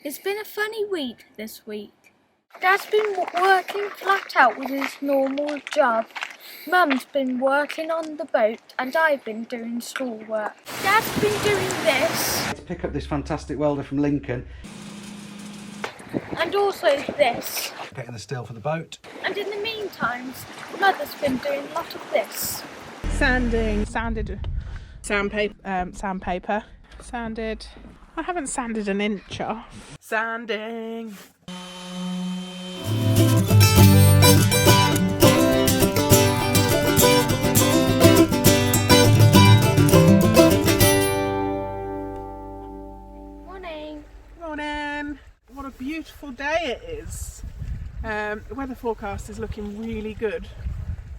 It's been a funny week this week. Dad's been working flat out with his normal job. Mum's been working on the boat and I've been doing schoolwork. Dad's been doing this. To pick up this fantastic welder from Lincoln. And also this. Getting the steel for the boat. And in the meantime, Mother's been doing a lot of this. Sanded sandpaper. Sanded. I haven't sanded an inch off. Sanding. Morning. Morning. What a beautiful day it is. The weather forecast is looking really good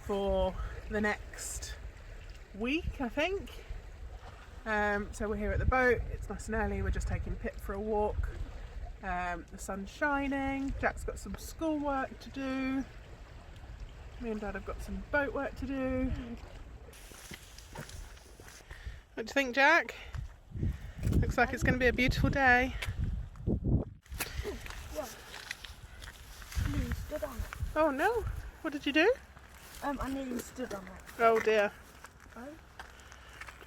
for the next week, I think. So we're here at the boat. It's nice and early. We're just taking Pip for a walk. The sun's shining. Jack's got some schoolwork to do. Me and Dad have got some boat work to do. What do you think, Jack? Looks like it's going to be a beautiful day. Stood on it. Oh no! What did you do? I nearly stood on it. Oh dear. Oh. Do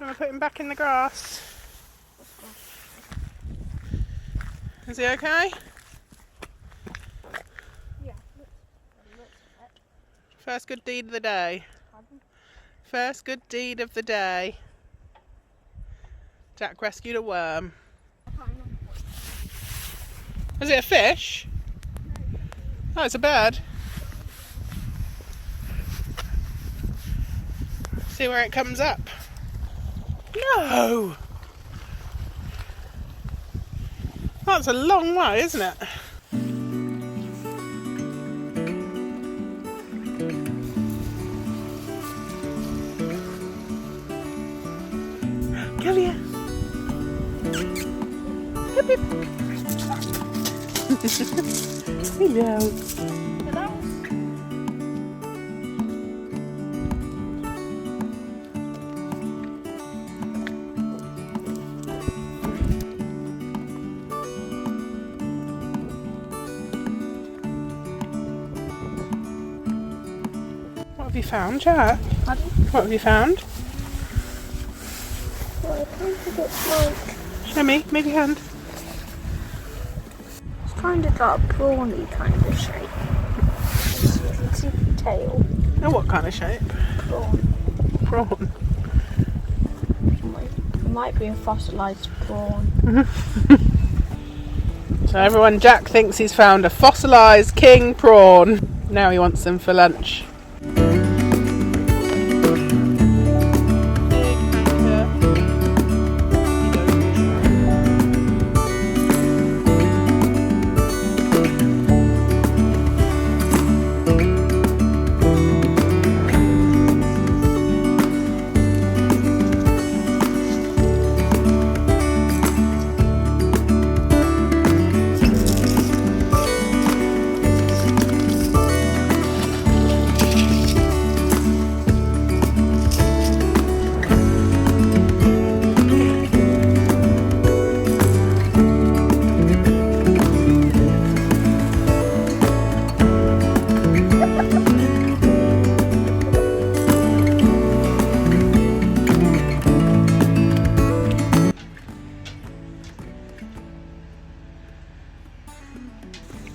you want to put him back in the grass? Is he okay? Yeah. First good deed of the day. First good deed of the day. Jack rescued a worm. Is it a fish? Oh, it's a bird. See where it comes up. No! That's a long way, isn't it? Come here. Hip, hip. Hello. Hello. What have you found, Jack? Pardon? What have you found? Well, I think it's like... Show me, move your hand. It's kind of got a prawny kind of shape. You can see the tail. Oh, what kind of shape? Prawn. Prawn. Might be a fossilised prawn. So everyone, Jack thinks he's found a fossilised king prawn. Now he wants them for lunch.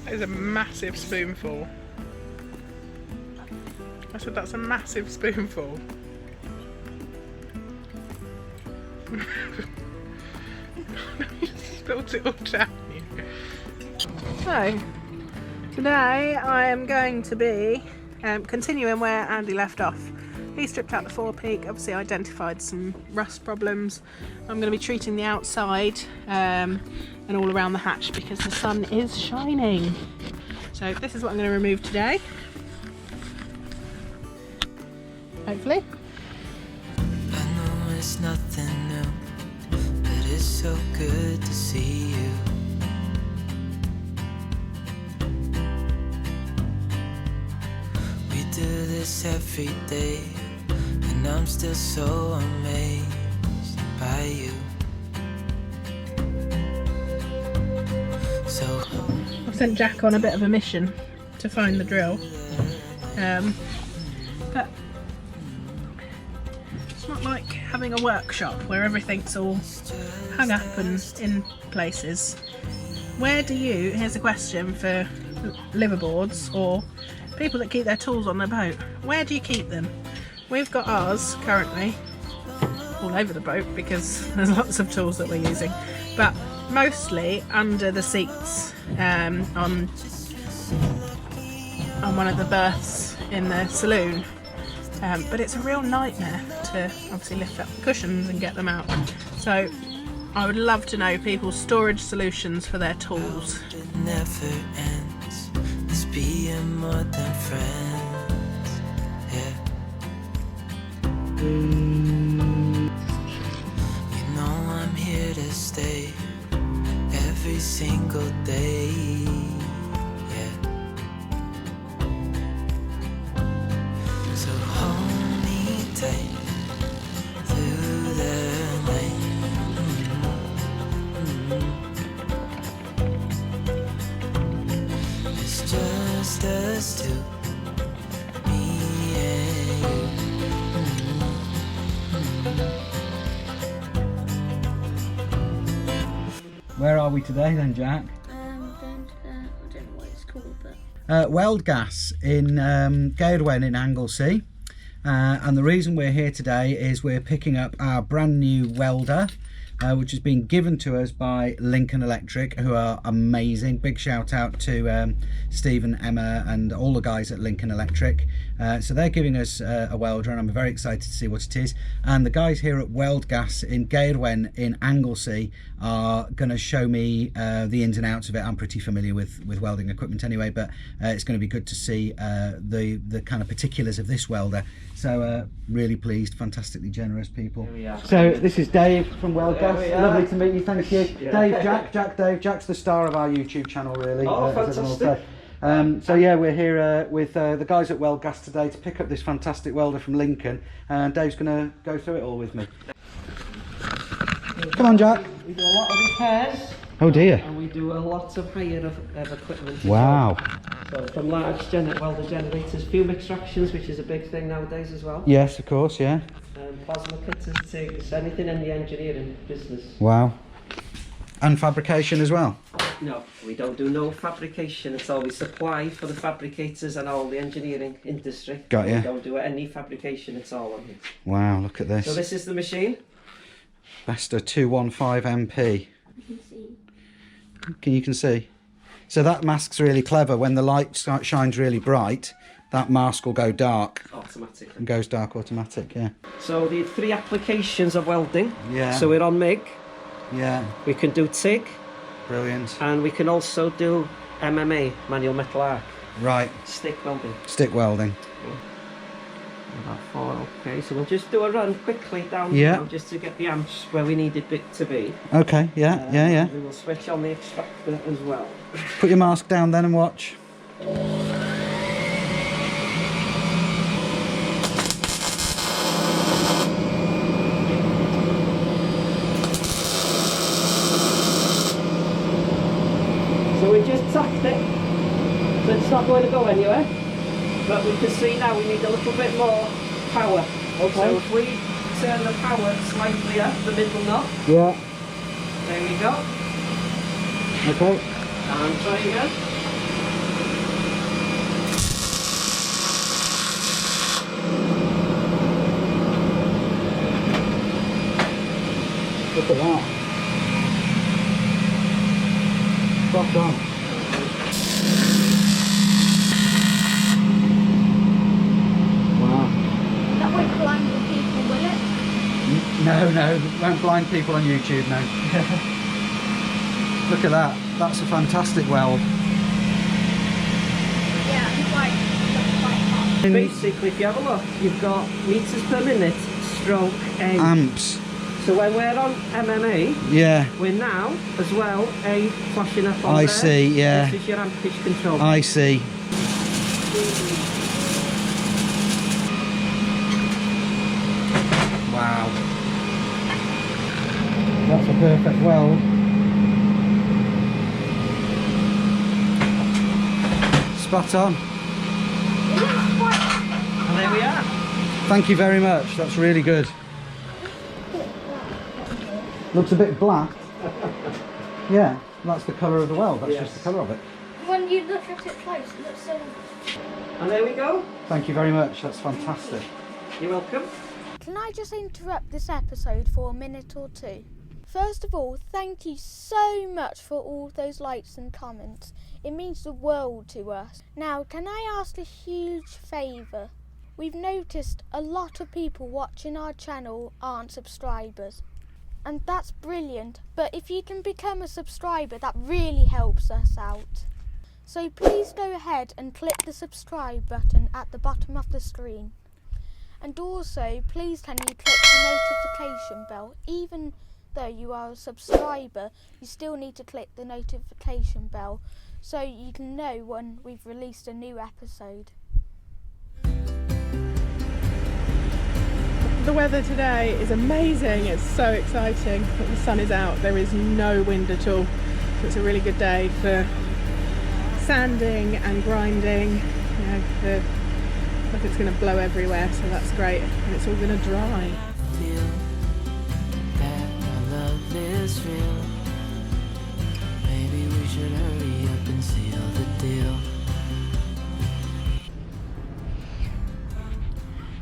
That is a massive spoonful. I said that's a massive spoonful. You spilled it all down you. So, today I am going to be continuing where Andy left off. He stripped out the forepeak, obviously identified some rust problems. I'm going to be treating the outside and all around the hatch because the sun is shining. So this is what I'm going to remove today. Hopefully. I know it's nothing new, but it's so good to see you. We do this every day, and I'm still so amazed by you. So I've sent Jack on a bit of a mission to find the drill. But it's not like having a workshop where everything's all hung up and in places. Where do you, here's a question for liveaboards or people that keep their tools on their boat, where do you keep them? We've got ours currently all over the boat because there's lots of tools that we're using, but mostly under the seats on one of the berths in the saloon. But it's a real nightmare to obviously lift up the cushions and get them out. So I would love to know people's storage solutions for their tools. it never ends. Let's be more than friends. Yeah. You know I'm here to stay every single day. Yeah. So hold me tight through the night. It's just us two, me and you. Where are we today then, Jack? Going to the, I don't know what it's called, but Weld Gas in Gairwen in Anglesey. And the reason we're here today is we're picking up our brand new welder, which has been given to us by Lincoln Electric, who are amazing. Big shout out to Stephen, Emma and all the guys at Lincoln Electric. So they're giving us a welder, and I'm very excited to see what it is. And the guys here at Weld Gas in Gairwen in Anglesey are going to show me the ins and outs of it. I'm pretty familiar with welding equipment anyway, but it's going to be good to see the kind of particulars of this welder. So really pleased, fantastically generous people. So this is Dave from Weld Gas. Lovely to meet you, thank you. Yeah. Dave, Jack's the star of our YouTube channel really. Oh, fantastic. So yeah, we're here with the guys at Weld Gas today to pick up this fantastic welder from Lincoln, and Dave's going to go through it all with me. Come on, Jack. We do a lot of repairs. Oh dear. And we do a lot of hire of equipment. Wow. So from large welder generators, fume extractions, which is a big thing nowadays as well. Yes, of course, yeah. Plasma cutters, TIGs, anything in the engineering business. Wow. And fabrication as well? No, we don't do no fabrication. It's all we supply for the fabricators and all the engineering industry. Got ya. We don't do any fabrication, it's all on it. Wow, look at this. So this is the machine. Vesta 215 MP. You can see. So that mask's really clever. When the light shines really bright, that mask will go dark. Automatically. It goes dark automatic, yeah. So the 3 applications of welding. Yeah. So we're on MIG. Yeah. We can do TIG. Brilliant. And we can also do MMA, manual metal arc. Right. Stick welding. Stick welding. About 4, okay. So we'll just do a run quickly down now, just to get the amps where we need it to be. Okay, yeah, yeah. We will switch on the extractor as well. Put your mask down then and watch. So we just tapped it, so it's not going to go anywhere. But we can see now we need a little bit more power. Okay. So if we turn the power slightly up, the middle knob. Yeah. There we go. Okay. And try again. Look at that. Spot on. that won't blind the people, will it? No, won't blind people on YouTube, no. Look at that. That's a fantastic weld. Yeah, it's quite hot. Basically, if you have a look, you've got meters per minute, stroke A. Amps. So when we're on MMA, Yeah. we're now, as well, A flashing up on I there. see, yeah. This is your ampage control. I see. Wow. That's a perfect weld. spot on. And there we are. Thank you very much, that's really good. Looks a bit black. Yeah, that's the colour of the weld, that's just the colour of it. When you look at it close, it looks so... And there we go. Thank you very much, that's fantastic. You're welcome. Can I just interrupt this episode for a minute or two? First of all, thank you so much for all those likes and comments. It means the world to us. Now, can I ask a huge favour? We've noticed a lot of people watching our channel aren't subscribers. And that's brilliant, but if you can become a subscriber, that really helps us out. So please go ahead and click the subscribe button at the bottom of the screen. And also, please can you click the notification bell. Even though you are a subscriber, you still need to click the notification bell so you can know when we've released a new episode. The weather today is amazing. It's so exciting that the sun is out. There is no wind at all. So it's a really good day for sanding and grinding. You know, nothing's going to blow everywhere, so that's great. And it's all going to dry. Feel that our love is real. Maybe we should hurry up and seal the deal.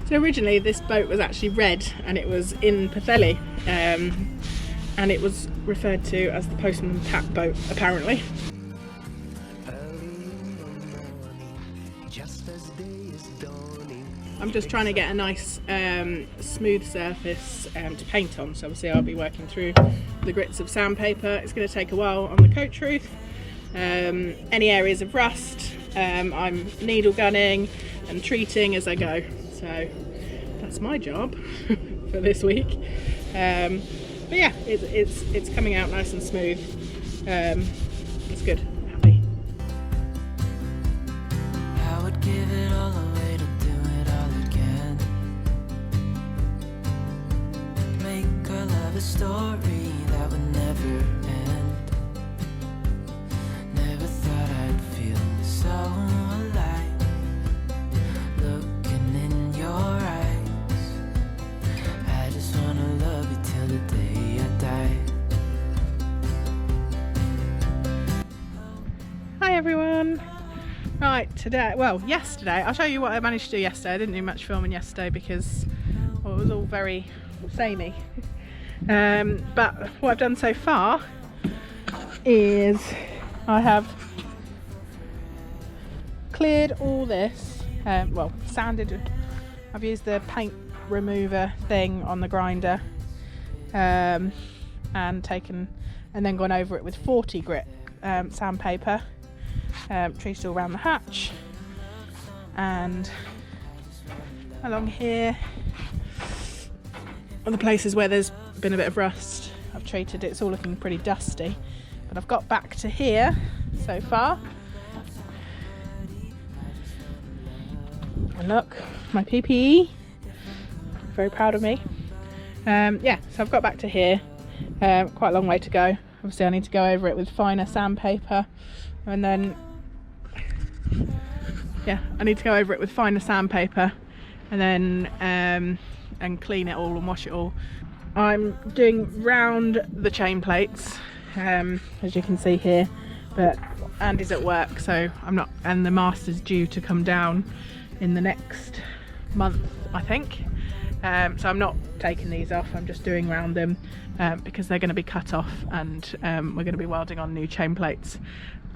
So originally this boat was actually red and it was in Pwllheli, and it was referred to as the Postman Pat boat apparently. I'm just trying to get a nice smooth surface to paint on, so obviously I'll be working through the grits of sandpaper. It's going to take a while on the coachroof. Any areas of rust, I'm needle gunning and treating as I go. So that's my job for this week. But yeah, it's coming out nice and smooth. It's good. Happy. I would give it all away to do it all again. Make our love a story that would never end. Never thought I'd feel so alive, looking in your eyes. I just wanna love you till the day I die. Hi everyone. Right, yesterday, I'll show you what I managed to do yesterday. I didn't do much filming yesterday because it was all very samey. But what I've done so far is I have cleared all this, sanded. I've used the paint remover thing on the grinder and then gone over it with 40 grit sandpaper. Treated all around the hatch and along here are the places where there's been a bit of rust. I've treated it, it's all looking pretty dusty, but I've got back to here so far. And look, my PPE, very proud of me. So I've got back to here, quite a long way to go. Obviously I need to go over it with finer sandpaper, and then I need to go over it with finer sandpaper and then and clean it all and wash it all. I'm doing round the chain plates, as you can see here, but Andy's at work, so I'm not, and the mast is due to come down in the next month, I think. So I'm not taking these off, I'm just doing round them because they're going to be cut off, and we're going to be welding on new chain plates.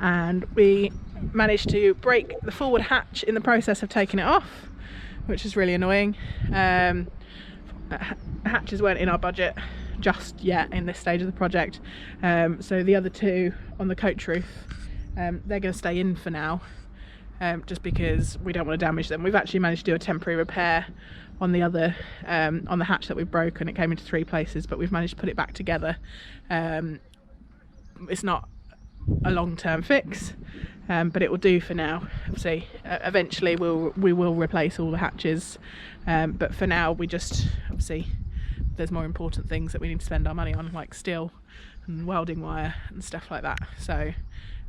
And we managed to break the forward hatch in the process of taking it off, which is really annoying. Hatches weren't in our budget just yet in this stage of the project, so the other two on the coachroof, they're going to stay in for now, just because we don't want to damage them. We've actually managed to do a temporary repair on the other on the hatch that we've broken. It came into 3 places, but we've managed to put it back together. It's not a long-term fix, but it will do for now. Obviously eventually we will replace all the hatches, but for now we just, obviously there's more important things that we need to spend our money on, like steel and welding wire and stuff like that. So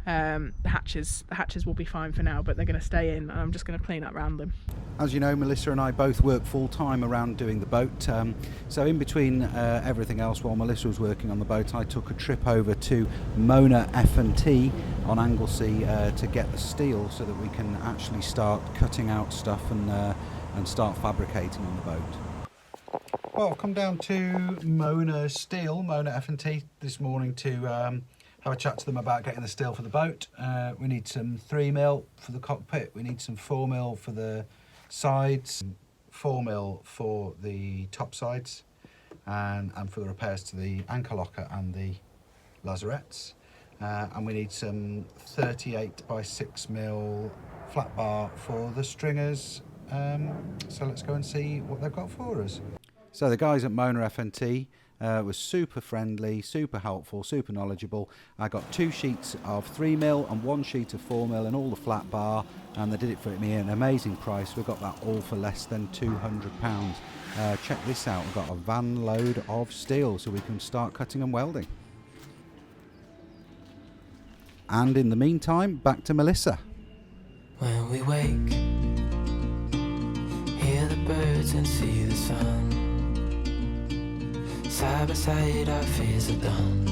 The hatches will be fine for now, but they're going to stay in, and I'm just going to clean up around them. As you know, Melissa and I both work full-time around doing the boat, so in between everything else, while Melissa was working on the boat, I took a trip over to Mona F&T on Anglesey to get the steel so that we can actually start cutting out stuff and start fabricating on the boat. Well, I've come down to Mona F&T this morning to have a chat to them about getting the steel for the boat. We need some 3mm for the cockpit, we need some 4mm for the sides, 4mm for the top sides, and for the repairs to the anchor locker and the lazarettes. And we need some 38 by 6mm flat bar for the stringers. So let's go and see what they've got for us. So the guys at Mona F&T was super friendly, super helpful, super knowledgeable. I got 2 sheets of 3mm and 1 sheet of 4mm and all the flat bar, and they did it for me at an amazing price. We got that all for less than £200. Check this out, we've got a van load of steel so we can start cutting and welding. And in the meantime, back to Melissa. When we wake, hear the birds and see the sun. Side by side our fears are done.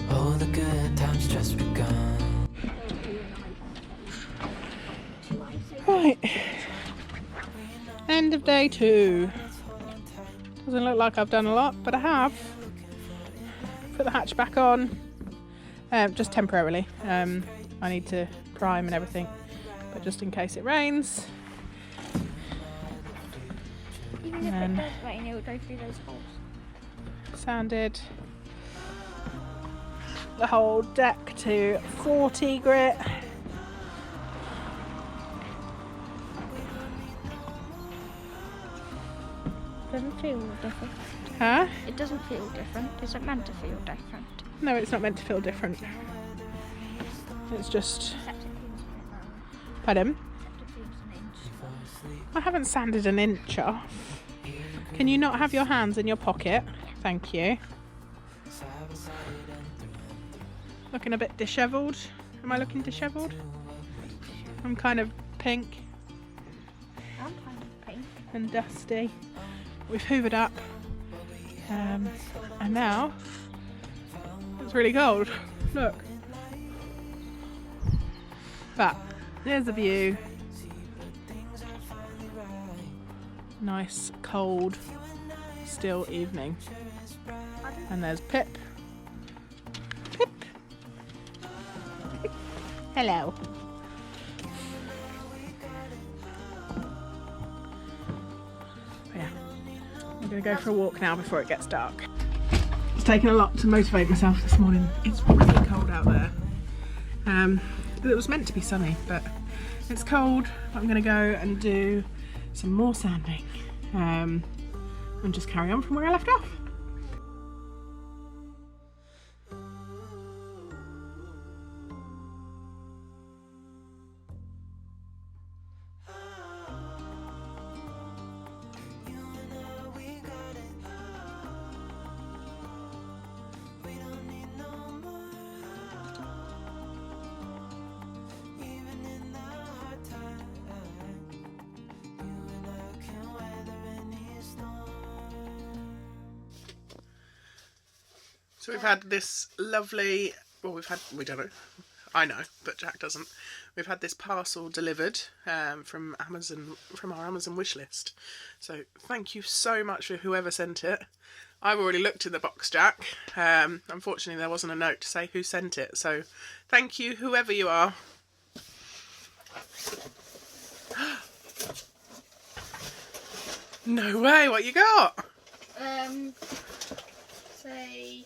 Oh, the good times just begun. Right, end of day 2. Doesn't look like I've done a lot, but I have. Put the hatch back on, just temporarily. I need to prime and everything, but just in case it rains. Even if it does rain, it will go through those holes. Sanded the whole deck to 40 grit. Doesn't feel different. Huh? It doesn't feel different. Is it meant to feel different? No, it's not meant to feel different. It's just... Except it feels a bit lower. Pardon? Except it feels an inch. I haven't sanded an inch off. Can you not have your hands in your pocket? Thank you. Looking a bit dishevelled. Am I looking dishevelled? I'm kind of pink I'm kind of pink. and dusty. We've hoovered up. And now it's really cold. Look. But there's the view. Nice, cold, still evening. And there's Pip. Pip. Hello. But yeah, I'm going to go for a walk now before it gets dark. It's taken a lot to motivate myself this morning. It's really cold out there. It was meant to be sunny, but it's cold. I'm going to go and do some more sanding and just carry on from where I left off. So we've had this lovely, well we don't know, I know, but Jack doesn't. We've had this parcel delivered from Amazon, from our Amazon wish list. So thank you so much for whoever sent it. I've already looked in the box, Jack. Unfortunately there wasn't a note to say who sent it. So thank you, whoever you are. No way, what you got? Say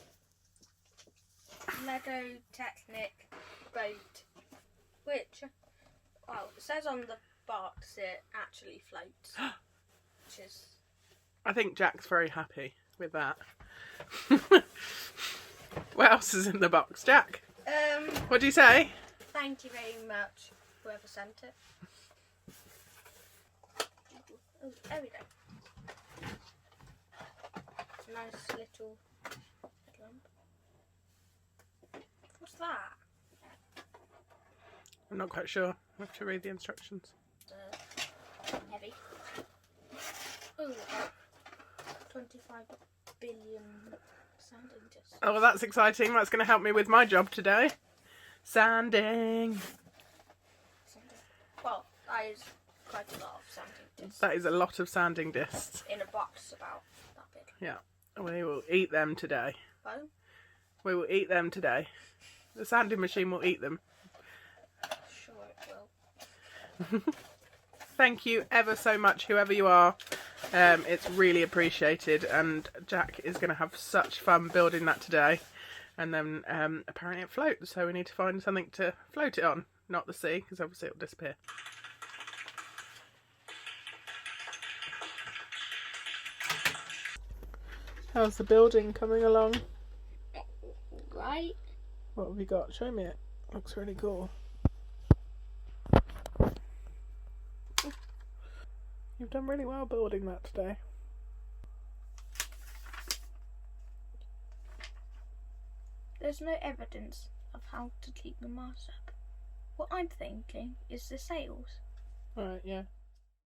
Lego Technic boat, which, well, it says on the box it actually floats, which is... I think Jack's very happy with that. What else is in the box, Jack? What do you say? Thank you very much, whoever sent it. Oh, there we go. Nice little headlamp. What's that? I'm not quite sure. I have to read the instructions. Heavy. Oh, about 25 billion sanding discs. Oh, well, that's exciting. That's going to help me with my job today. Sanding. Well, that is quite a lot of sanding discs. That is a lot of sanding discs. In a box about that big. Yeah. We will eat them today. Pardon? We will eat them today. The sanding machine will eat them. Sure it will. Thank you ever so much, whoever you are. It's really appreciated, and Jack is going to have such fun building that today. And then apparently it floats, so we need to find something to float it on, not the sea, because obviously it'll disappear. How's the building coming along? Right. What have you got? Show me it. Looks really cool. You've done really well building that today. There's no evidence of how to keep the mast up. What I'm thinking is the sails. Alright, yeah.